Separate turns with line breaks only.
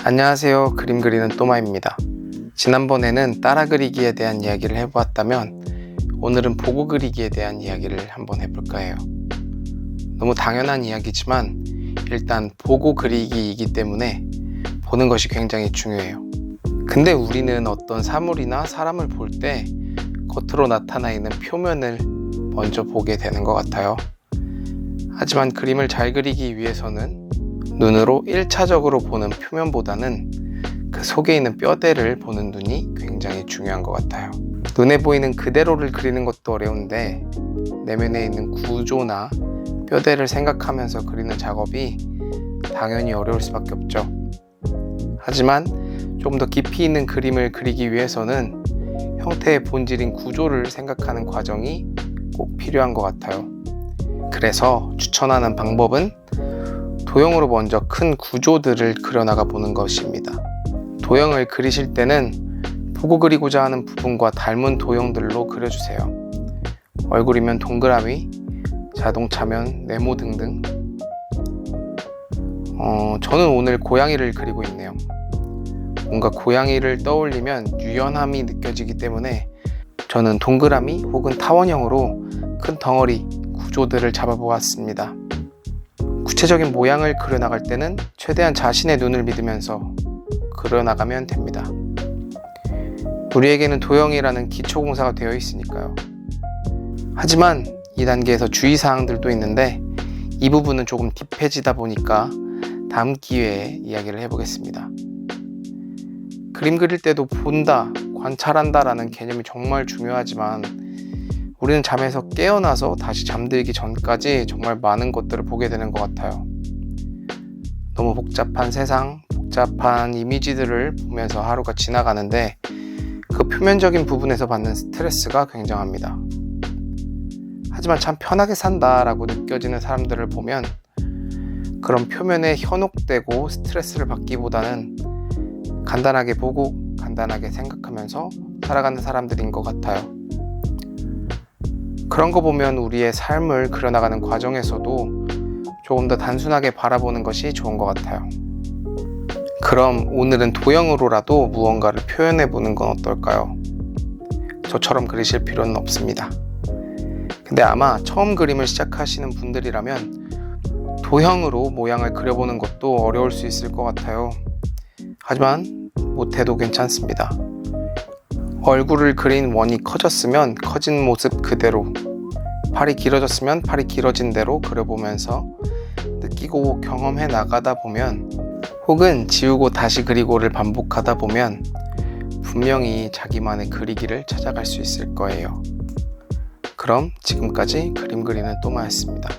안녕하세요. 그림 그리는 또마입니다. 지난번에는 따라 그리기에 대한 이야기를 해보았다면 오늘은 보고 그리기에 대한 이야기를 한번 해볼까 해요. 너무 당연한 이야기지만 일단 보고 그리기이기 때문에 보는 것이 굉장히 중요해요. 근데 우리는 어떤 사물이나 사람을 볼 때 겉으로 나타나 있는 표면을 먼저 보게 되는 것 같아요. 하지만 그림을 잘 그리기 위해서는 눈으로 1차적으로 보는 표면보다는 그 속에 있는 뼈대를 보는 눈이 굉장히 중요한 것 같아요. 눈에 보이는 그대로를 그리는 것도 어려운데 내면에 있는 구조나 뼈대를 생각하면서 그리는 작업이 당연히 어려울 수밖에 없죠. 하지만 조금 더 깊이 있는 그림을 그리기 위해서는 형태의 본질인 구조를 생각하는 과정이 꼭 필요한 것 같아요. 그래서 추천하는 방법은 도형으로 먼저 큰 구조들을 그려나가 보는 것입니다. 도형을 그리실 때는 보고 그리고자 하는 부분과 닮은 도형들로 그려주세요. 얼굴이면 동그라미, 자동차면 네모 등등. 저는 오늘 고양이를 그리고 있네요. 뭔가 고양이를 떠올리면 유연함이 느껴지기 때문에 저는 동그라미 혹은 타원형으로 큰 덩어리 구조들을 잡아보았습니다. 구체적인 모양을 그려나갈 때는 최대한 자신의 눈을 믿으면서 그려나가면 됩니다. 우리에게는 도형이라는 기초공사가 되어 있으니까요. 하지만 이 단계에서 주의사항들도 있는데 이 부분은 조금 딥해지다 보니까 다음 기회에 이야기를 해보겠습니다. 그림 그릴 때도 본다, 관찰한다 라는 개념이 정말 중요하지만 우리는 잠에서 깨어나서 다시 잠들기 전까지 정말 많은 것들을 보게 되는 것 같아요. 너무 복잡한 세상, 복잡한 이미지들을 보면서 하루가 지나가는데 그 표면적인 부분에서 받는 스트레스가 굉장합니다. 하지만 참 편하게 산다라고 느껴지는 사람들을 보면 그런 표면에 현혹되고 스트레스를 받기보다는 간단하게 보고 간단하게 생각하면서 살아가는 사람들인 것 같아요. 그런 거 보면 우리의 삶을 그려나가는 과정에서도 조금 더 단순하게 바라보는 것이 좋은 것 같아요. 그럼 오늘은 도형으로라도 무언가를 표현해 보는 건 어떨까요? 저처럼 그리실 필요는 없습니다. 근데 아마 처음 그림을 시작하시는 분들이라면 도형으로 모양을 그려보는 것도 어려울 수 있을 것 같아요. 하지만 못해도 괜찮습니다. 얼굴을 그린 원이 커졌으면 커진 모습 그대로, 팔이 길어졌으면 팔이 길어진 대로 그려보면서 느끼고 경험해 나가다 보면 혹은 지우고 다시 그리고를 반복하다 보면 분명히 자기만의 그리기를 찾아갈 수 있을 거예요. 그럼 지금까지 그림 그리는 또마였습니다.